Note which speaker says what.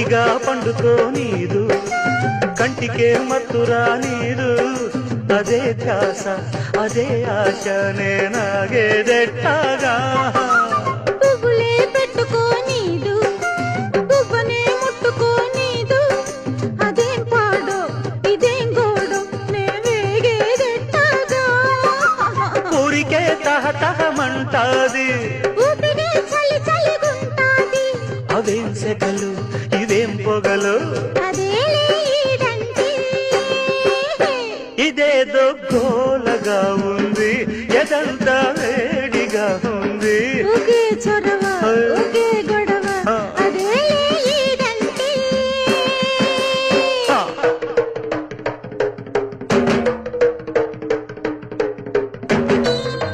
Speaker 1: ఒడిగా పండుకో నీదు కంటికే మత్తురా నీదు అదే ధ్యాస అదే ఆశ నేనాగేదెట్టాగా
Speaker 2: పువ్వులే పెట్టుకో నీదు పువ్వనే ముట్టుకో నీదు అదేం పాడో ఇదేం గోడో నే వేగేదెట్టాగా
Speaker 1: ఊరికే తహతహమంటాది
Speaker 2: ఊపిరే చలి చలిగుంటాది
Speaker 1: అవేం సెగలు ఇవేం పొగలు